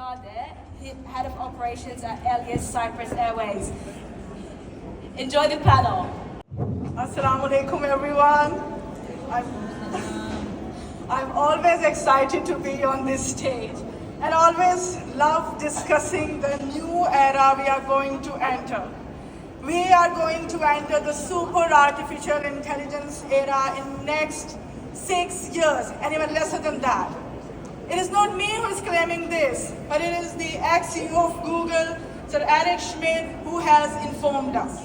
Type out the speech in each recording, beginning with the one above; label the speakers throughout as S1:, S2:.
S1: Attarzadeh, Head of Operations at Aeolus, Cyprus Airways. Enjoy the panel.
S2: Assalamu alaikum, everyone. I'm always excited to be on this stage and always love discussing the new era we are going to enter. We are going to enter the super artificial intelligence era in next 6 years and even lesser than that. It is not me who is claiming this, but it is the ex-CEO of Google, Sir Eric Schmidt, who has informed us.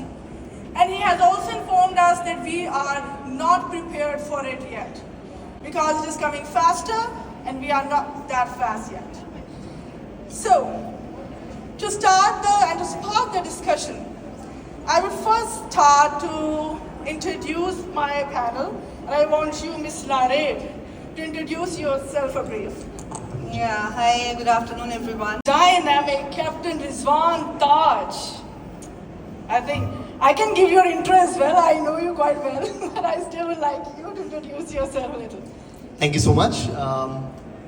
S2: And he has also informed us that we are not prepared for it yet, because it is coming faster and we are not that fast yet. So, to start and to spark the discussion, I would first start to introduce my panel, and I want you, Ms. Lareb, to introduce yourself a brief.
S3: Yeah, hi, good afternoon, everyone.
S2: Dynamic Captain Rizwan Taj. I think I can give your intro as well. I know you quite well, but I still would like you to introduce yourself a little.
S4: Thank you so much.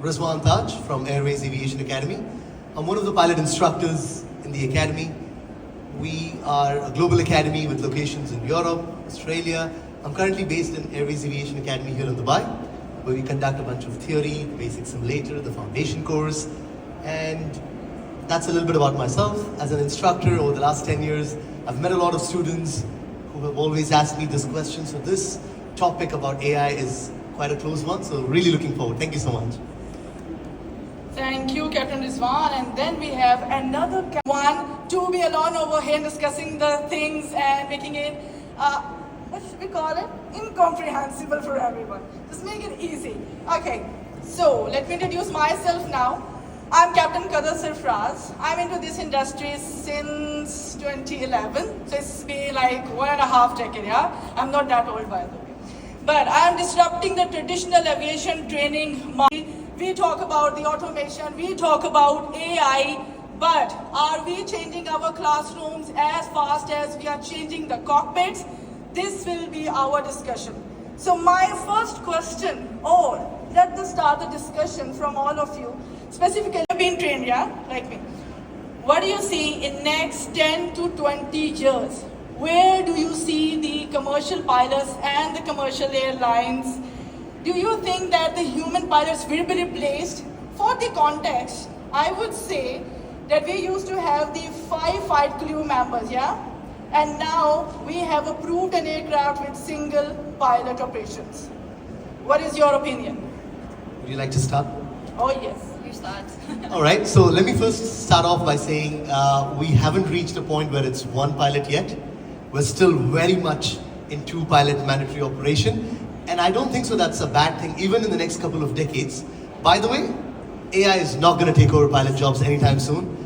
S4: Rizwan Taj from Airways Aviation Academy. I'm one of the pilot instructors in the academy. We are a global academy with locations in Europe, Australia. I'm currently based in Airways Aviation Academy here in Dubai, where we conduct a bunch of theory, the basic simulator, the foundation course, and that's a little bit about myself. As an instructor over the last 10 years, I've met a lot of students who have always asked me this question, so this topic about AI is quite a close one, so really looking forward. Thank you so much.
S2: Thank you, Captain Rizwan. And then we have another one to be alone over here discussing the things and making it, what should we call it? Incomprehensible for everyone. Just make it easy. Okay, so let me introduce myself now. I'm Captain Qadar Sarfraz. I'm into this industry since 2011. So it's been like 1.5 decades, yeah? I'm not that old, by the way. But I'm disrupting the traditional aviation training model. We talk about the automation, we talk about AI, but are we changing our classrooms as fast as we are changing the cockpits? This will be our discussion. So my first question, or let us start the discussion from all of you, specifically being trained, yeah, like me. What do you see in next 10 to 20 years? Where do you see the commercial pilots and the commercial airlines? Do you think that the human pilots will be replaced? For the context, I would say that we used to have the 5 flight crew members, yeah? And now we have approved an aircraft with single pilot operations. What is your opinion?
S4: Would you like to start?
S2: Oh yes.
S1: You start.
S4: All right, so let me first start off by saying we haven't reached a point where it's one pilot yet. We're still very much in 2-pilot mandatory operation. And I don't think so that's a bad thing, even in the next couple of decades. By the way, AI is not going to take over pilot jobs anytime soon.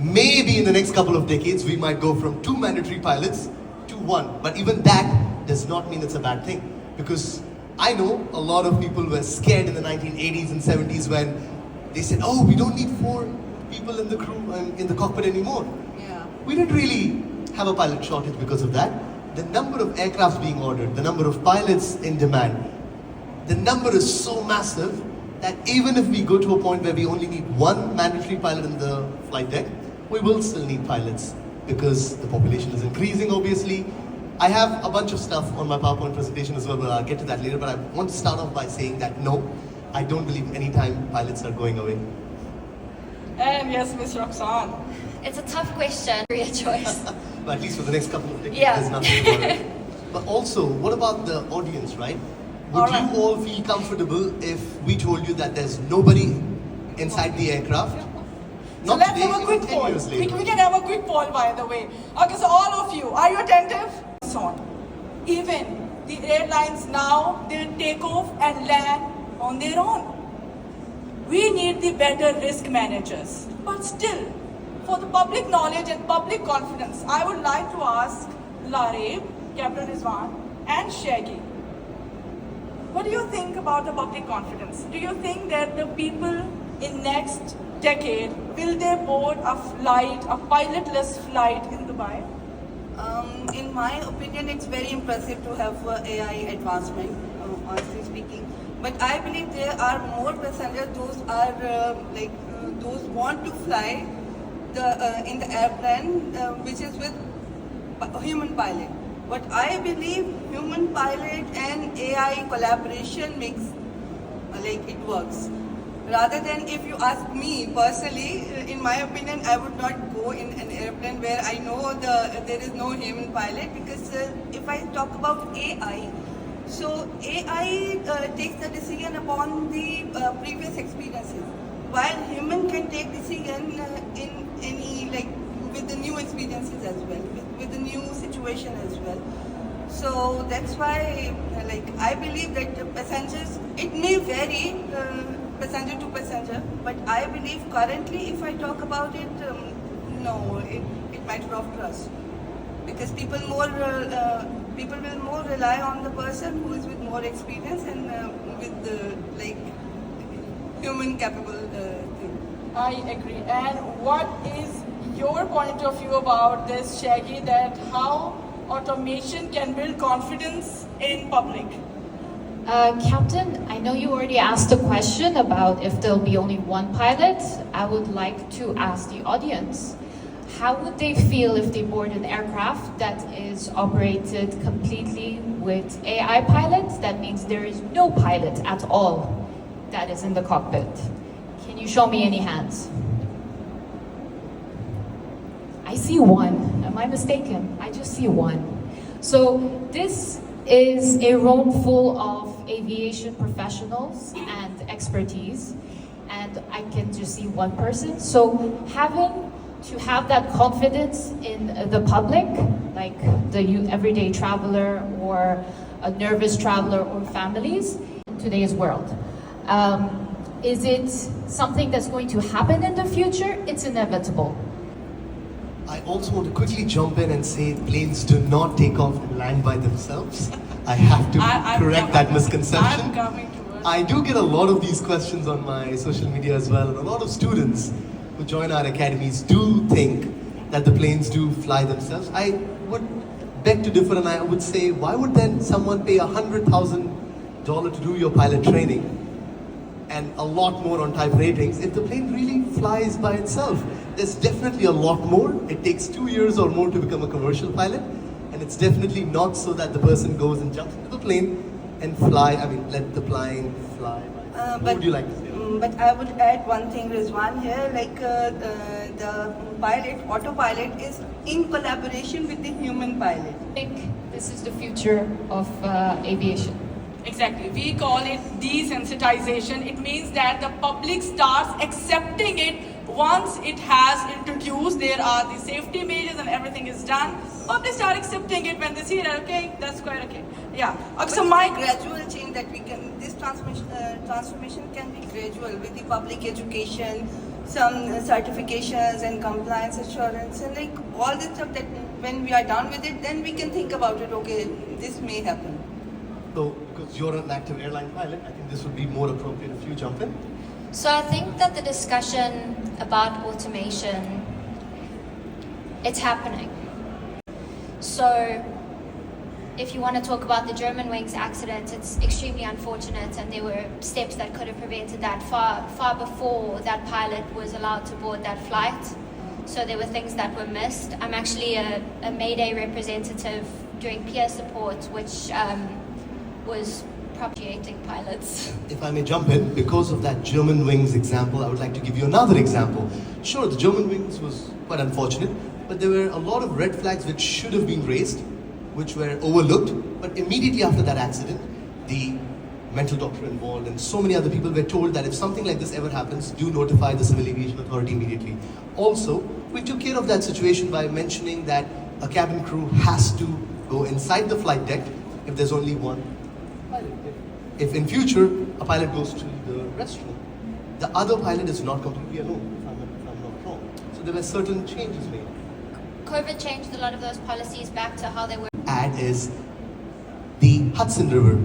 S4: Maybe in the next couple of decades, we might go from 2 mandatory pilots to 1. But even that does not mean it's a bad thing. Because I know a lot of people were scared in the 1980s and 70s when they said, oh, we don't need 4 people in the crew, in the cockpit anymore.
S3: Yeah.
S4: We didn't really have a pilot shortage because of that. The number of aircrafts being ordered, the number of pilots in demand, the number is so massive that even if we go to a point where we only need 1 mandatory pilot in the flight deck, we will still need pilots because the population is increasing, obviously. I have a bunch of stuff on my PowerPoint presentation as well, but I'll get to that later. But I want to start off by saying that no, I don't believe anytime pilots are going away.
S2: And yes, Miss Roxanne.
S1: It's a tough question, career choice.
S4: But at least for the next couple of decades,
S1: Yeah.
S4: there's nothing about it. But also, what about the audience, right? Would
S2: All right.
S4: you all feel comfortable if we told you that there's nobody inside the aircraft?
S2: So
S4: Not
S2: let's
S4: today,
S2: have a quick
S4: even 10
S2: poll.
S4: years
S2: We
S4: later.
S2: can have a quick poll, by the way. Okay, so all of you, are you attentive? So, even the airlines now, they take off and land on their own. We need the better risk managers. But still, for the public knowledge and public confidence, I would like to ask Lareb, Captain Rizwan, and Shaghayegh. What do you think about the public confidence? Do you think that the people in next decade, will they board a flight, a pilotless flight in Dubai?
S3: In my opinion, it's very impressive to have AI advancement, honestly speaking. But I believe there are more passengers, those are those want to fly in the airplane, which is with human pilot. But I believe human pilot and AI collaboration makes it works. Rather than, if you ask me personally, in my opinion, I would not go in an airplane where I know there is no human pilot, because if I talk about AI, so AI takes the decision upon the previous experiences, while human can take decision in any with the new experiences as well, with the new situation as well. So that's why I believe that the passengers, it may vary passenger to passenger, but I believe currently, if I talk about it, no, it might rough trust, because people will more rely on the person who is with more experience and with the human capable thing.
S2: I agree. And what is your point of view about this, Shaghayegh, that how automation can build confidence in public?
S5: Captain, I know you already asked a question about if there'll be only one pilot. I would like to ask the audience, how would they feel if they board an aircraft that is operated completely with AI pilots? That means there is no pilot at all that is in the cockpit. Can you show me any hands? I see one. Am I mistaken? I just see one. So this is a room full of aviation professionals and expertise, and I can just see one person. So having to have that confidence in the public, like the everyday traveler or a nervous traveler or families in today's world. Is it something that's going to happen in the future? It's inevitable.
S4: I also want to quickly jump in and say planes do not take off and land by themselves. I have to correct that misconception.
S2: I'm coming to it.
S4: I do get a lot of these questions on my social media as well, and a lot of students who join our academies do think that the planes do fly themselves. I would beg to differ, and I would say, why would then someone pay $100,000 to do your pilot training and a lot more on type ratings if the plane really flies by itself? There's definitely a lot more. It takes 2 years or more to become a commercial pilot, and it's definitely not so that the person goes and jumps into the plane and let the plane fly by. What would you like to say?
S3: But I would add one thing, Rizwan, here, the autopilot is in collaboration with the human pilot.
S5: I think this is the future of aviation.
S2: Exactly. We call it desensitization. It means that the public starts accepting it once it has introduced. There are the safety measures and everything is done. Public start accepting it when they see that, okay, that's quite okay. Yeah.
S3: So my gradual change that we can, this transformation can be gradual with the public education, some certifications and compliance assurance, and all this stuff that when we are done with it, then we can think about it, okay, this may happen.
S4: So, because you're an active airline pilot, I think this would be more appropriate if you jump in.
S6: So I think that the discussion about automation, it's happening. So if you want to talk about the Germanwings accident, it's extremely unfortunate, and there were steps that could have prevented that far before that pilot was allowed to board that flight. So there were things that were missed. I'm actually a Mayday representative doing peer support, which was propitiating pilots.
S4: If I may jump in, because of that Germanwings example, I would like to give you another example. Sure, the Germanwings was quite unfortunate, but there were a lot of red flags which should have been raised, which were overlooked. But immediately after that accident, the mental doctor involved and so many other people were told that if something like this ever happens, do notify the Civil Aviation Authority immediately. Also, we took care of that situation by mentioning that a cabin crew has to go inside the flight deck if there's only one pilot. If in future a pilot goes to the restroom, the other pilot is not completely alone, if I'm not wrong. So there were certain changes made.
S6: COVID changed a lot of those policies back to how they were.
S4: Add is the Hudson River,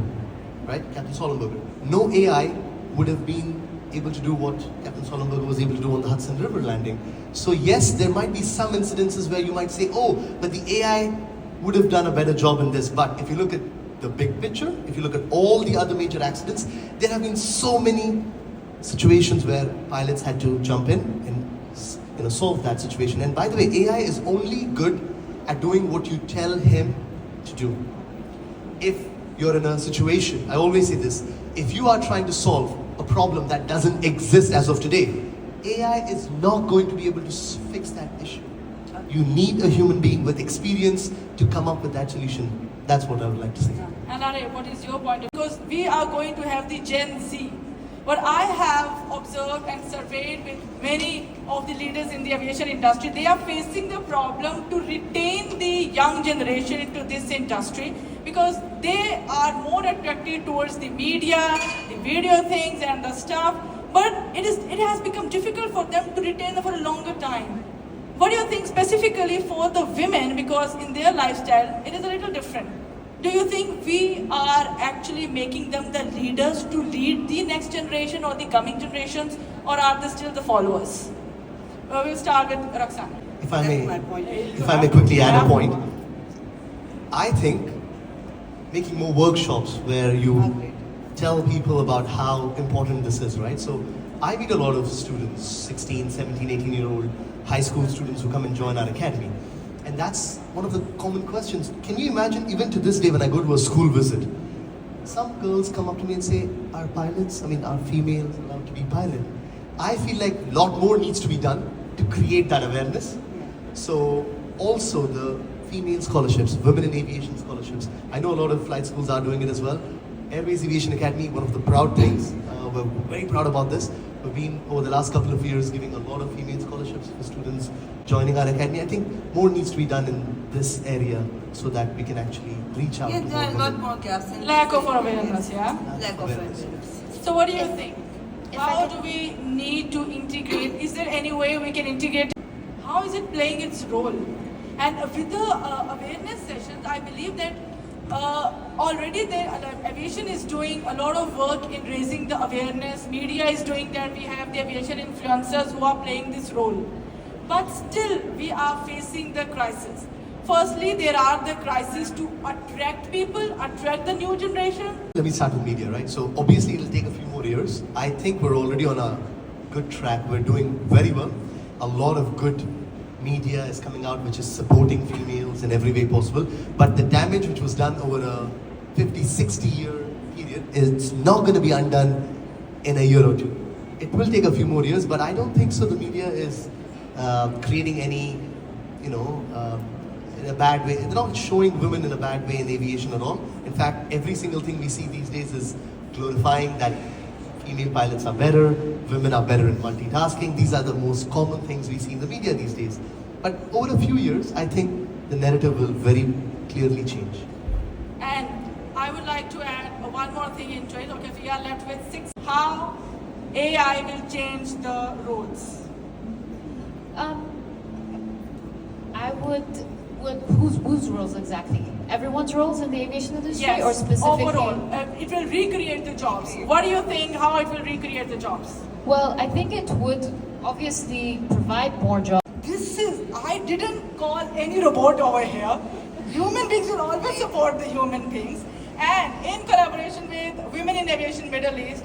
S4: right? Captain Sollenberger. No AI would have been able to do what Captain Sollenberger was able to do on the Hudson River landing. So yes, there might be some incidences where you might say, oh, but the AI would have done a better job in this. But if you look at the big picture, if you look at all the other major accidents, there have been so many situations where pilots had to jump in and solve that situation. And by the way, AI is only good at doing what you tell him to do. If you're in a situation, I always say this, if you are trying to solve a problem that doesn't exist as of today, AI is not going to be able to fix that issue. You need a human being with experience to come up with that solution. That's what I would like to say.
S2: And Lareb, what is your point? Because we are going to have the Gen Z. What I have observed and surveyed with many of the leaders in the aviation industry, they are facing the problem to retain the young generation into this industry because they are more attracted towards the media, the video things and the stuff. But it has become difficult for them to retain them for a longer time. What do you think specifically for the women, because in their lifestyle, it is a little different. Do you think we are actually making them the leaders to lead the next generation or the coming generations, or are they still the followers? We'll start with Roxanne.
S4: If I may quickly add a point, I think making more workshops where you tell people about how important this is, right? So I meet a lot of students, 16, 17, 18-year-old high school students who come and join our academy. And that's one of the common questions. Can you imagine, even to this day when I go to a school visit, some girls come up to me and say, are females allowed to be pilot? I feel like a lot more needs to be done to create that awareness. So also the female scholarships, women in aviation scholarships. I know a lot of flight schools are doing it as well. Airways Aviation Academy, one of the proud things, we're very proud about this. We've been, over the last couple of years, giving a lot of female scholarships for students joining our academy. I think more needs to be done in this area so that we can actually reach out.
S3: Yeah, there are a lot more gaps.
S2: Lack of awareness, yeah?
S3: Lack of awareness.
S2: So what do you think? How do we need to integrate? Is there any way we can integrate? How is it playing its role? And with the awareness sessions, I believe that already aviation is doing a lot of work in raising the awareness. Media is doing that. We have the aviation influencers who are playing this role. But still, we are facing the crisis. Firstly, there are the crises to attract people, attract the new generation.
S4: Let me start with media, right? So obviously it'll take a few more years. I think we're already on a good track. We're doing very well. A lot of good media is coming out which is supporting females in every way possible. But the damage which was done over a 50, 60 year period is not going to be undone in a year or two. It will take a few more years, but I don't think so the media is creating any, in a bad way. They're not showing women in a bad way in aviation at all. In fact, every single thing we see these days is glorifying that female pilots are better, women are better in multitasking. These are the most common things we see in the media these days. But over a few years, I think the narrative will very clearly change.
S2: And I would like to add one more thing into it. Okay, we are left with 6. How AI will change the roles?
S5: I would whose roles exactly? Everyone's roles in the aviation industry,
S2: Yes,
S5: or specifically?
S2: overall. It will recreate the jobs. What do you think? How it will recreate the jobs?
S5: Well, I think it would obviously provide more jobs.
S2: I didn't call any robot over here. Human beings will always support the human beings. And in collaboration with Women in Aviation Middle East,